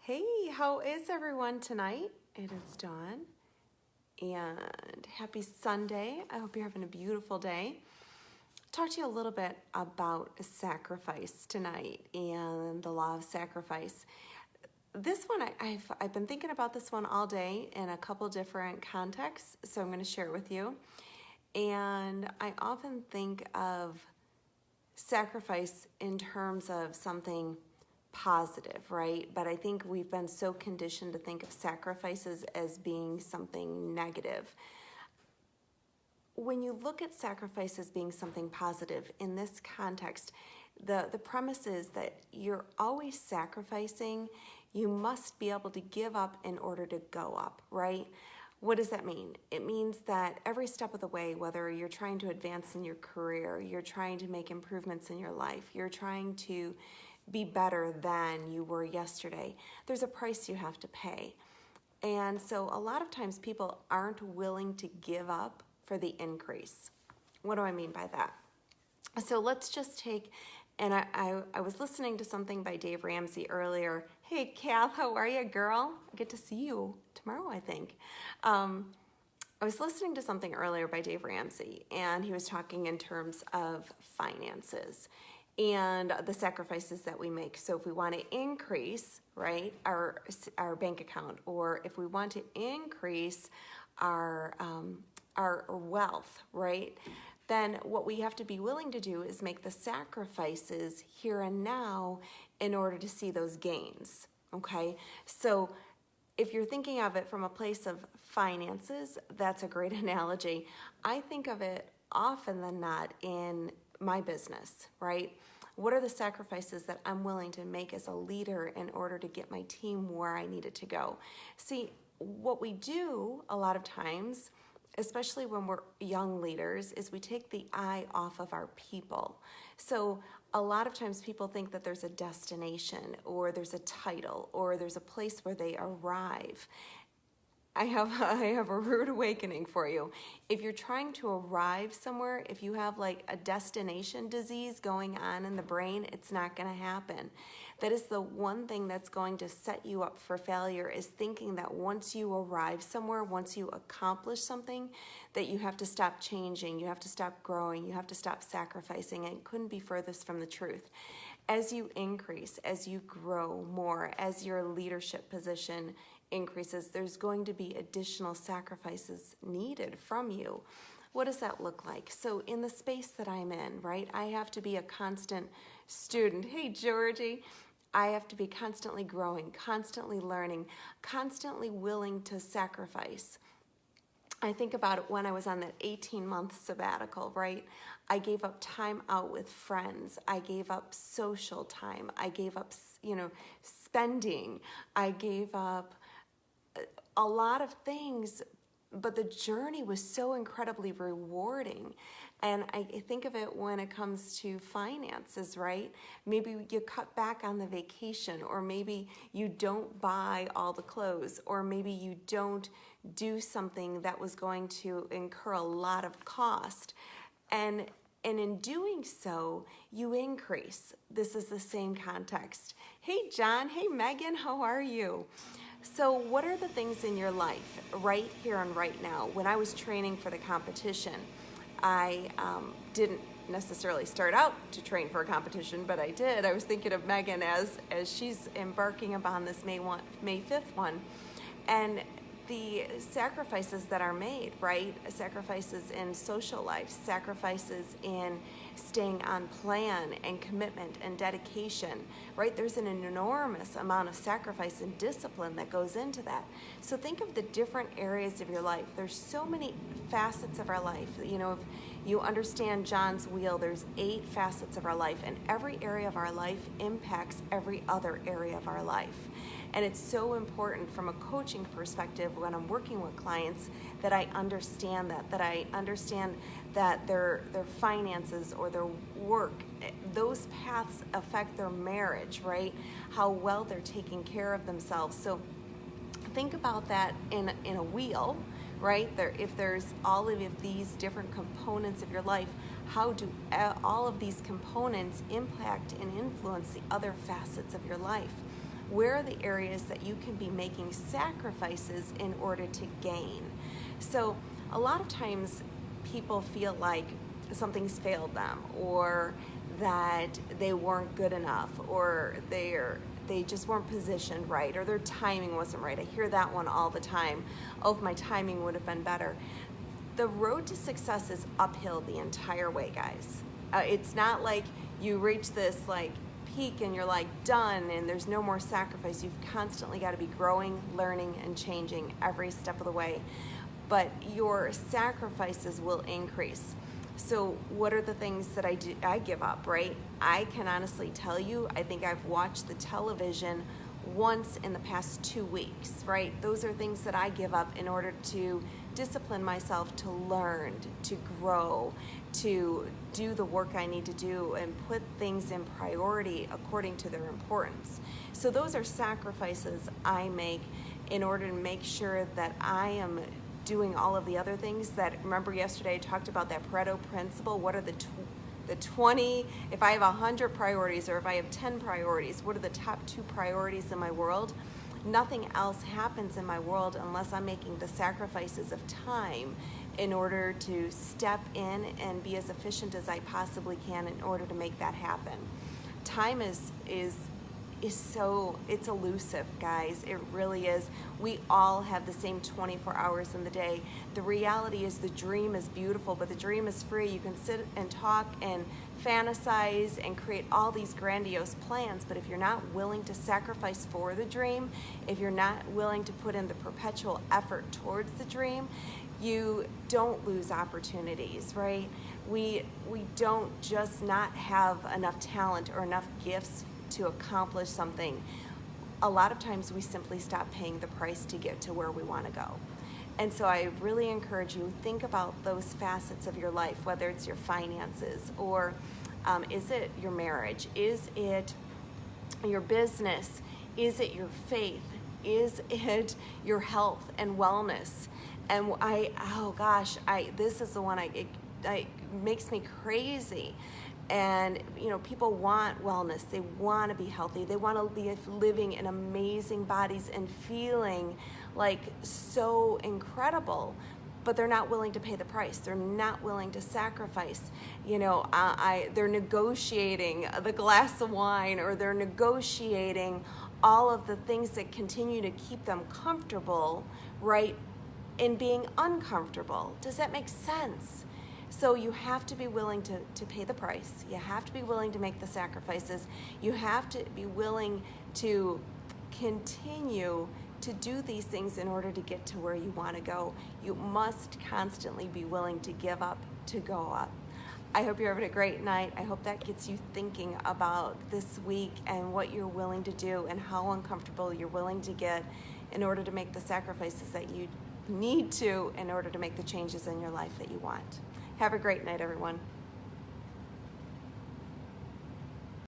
Hey, how is everyone tonight? It is Dawn, and happy Sunday. I hope you're having a beautiful day. Talk to you a little bit about sacrifice tonight and the law of sacrifice. This one, I've been thinking about this one all day in a couple different contexts, so I'm going to share it with you. And I often think of sacrifice in terms of something positive, right? But I think we've been so conditioned to think of sacrifices as being something negative. When you look at sacrifice as being something positive in this context, the premise is that you're always sacrificing. You must be able to give up in order to go up, right? What does that mean? It means that every step of the way, whether you're trying to advance in your career, you're trying to make improvements in your life, you're trying to be better than you were yesterday, there's a price you have to pay. And so a lot of times people aren't willing to give up for the increase. What do I mean by that? So let's just take, and I was listening to something by Dave Ramsey earlier. Hey, Cal, how are you, girl? I get to see you tomorrow, I think. I was listening to something earlier by Dave Ramsey, and he was talking in terms of finances and the sacrifices that we make. So if we want to increase, right, our bank account, or if we want to increase our wealth, right, then what we have to be willing to do is make the sacrifices here and now in order to see those gains, okay? So if you're thinking of it from a place of finances, that's a great analogy. I think of it often than not in my business, right? What are the sacrifices that I'm willing to make as a leader in order to get my team where I need it to go? See, what we do a lot of times, especially when we're young leaders, is we take the eye off of our people. So a lot of times people think that there's a destination, or there's a title, or there's a place where they arrive. I have a rude awakening for you. If you're trying to arrive somewhere, if you have like a destination disease going on in the brain, it's not going to happen. That is the one thing that's going to set you up for failure, is thinking that once you arrive somewhere, once you accomplish something, that you have to stop changing, you have to stop growing, you have to stop sacrificing, and it couldn't be furthest from the truth. As you increase, as you grow more, as your leadership position increases, there's going to be additional sacrifices needed from you. What does that look like? So in the space that I'm in, right, I have to be a constant student. Hey, Georgie. I have to be constantly growing, constantly learning, constantly willing to sacrifice. I think about it when I was on that 18-month sabbatical, right? I gave up time out with friends. I gave up social time. I gave up, spending. I gave up a lot of things, but the journey was so incredibly rewarding. And I think of it when it comes to finances, right? Maybe you cut back on the vacation, or maybe you don't buy all the clothes, or maybe you don't do something that was going to incur a lot of cost. And in doing so, you increase. This is the same context. Hey, John. Hey, Megan. How are you? So what are the things in your life right here and right now? When I was training for the competition, I didn't necessarily start out to train for a competition, but I did. I was thinking of Megan as she's embarking upon this May 5th one. And the sacrifices that are made, right? Sacrifices in social life, sacrifices in staying on plan and commitment and dedication, right? There's an enormous amount of sacrifice and discipline that goes into that. So think of the different areas of your life. There's so many facets of our life. You know, if you understand John's wheel, there's 8 facets of our life, and every area of our life impacts every other area of our life. And it's so important from a coaching perspective when I'm working with clients that I understand that I understand that their finances or their work, those paths affect their marriage, right? How well they're taking care of themselves. So think about that in a wheel, right? If there's all of these different components of your life, how do all of these components impact and influence the other facets of your life? Where are the areas that you can be making sacrifices in order to gain? So a lot of times people feel like something's failed them, or that they weren't good enough, or they just weren't positioned right, or their timing wasn't right. I hear that one all the time. Oh, if my timing would have been better. The road to success is uphill the entire way, guys. It's not like you reach this like peak and you're like done and there's no more sacrifice. You've constantly got to be growing, learning, and changing every step of the way. But your sacrifices will increase. So what are the things that I give up, right? I can honestly tell you, I think I've watched the television once in the past 2 weeks, right? Those are things that I give up in order to discipline myself to learn, to grow, to do the work I need to do, and put things in priority according to their importance. So those are sacrifices I make in order to make sure that I am doing all of the other things that, remember yesterday I talked about that Pareto principle. What are the 20, if I have 100 priorities, or if I have 10 priorities, what are the top 2 priorities in my world? Nothing else happens in my world unless I'm making the sacrifices of time in order to step in and be as efficient as I possibly can in order to make that happen. Time is so, it's elusive, guys. It really is. We all have the same 24 hours in the day. The reality is the dream is beautiful, but the dream is free. You can sit and talk and fantasize and create all these grandiose plans, but if you're not willing to sacrifice for the dream, if you're not willing to put in the perpetual effort towards the dream, you don't lose opportunities, right? We don't just not have enough talent or enough gifts to accomplish something. A lot of times we simply stop paying the price to get to where we want to go. And so I really encourage you, think about those facets of your life, whether it's your finances, or is it your marriage? Is it your business? Is it your faith? Is it your health and wellness? And this is the one it makes me crazy. And people want wellness. They want to be healthy. They want to be living in amazing bodies and feeling like so incredible, but they're not willing to pay the price. They're not willing to sacrifice. They're negotiating the glass of wine, or they're negotiating all of the things that continue to keep them comfortable, right, in being uncomfortable. Does that make sense? So you have to be willing to pay the price. You have to be willing to make the sacrifices. You have to be willing to continue to do these things in order to get to where you want to go. You must constantly be willing to give up to go up. I hope you're having a great night. I hope that gets you thinking about this week and what you're willing to do and how uncomfortable you're willing to get in order to make the sacrifices that you need to in order to make the changes in your life that you want. Have a great night, everyone.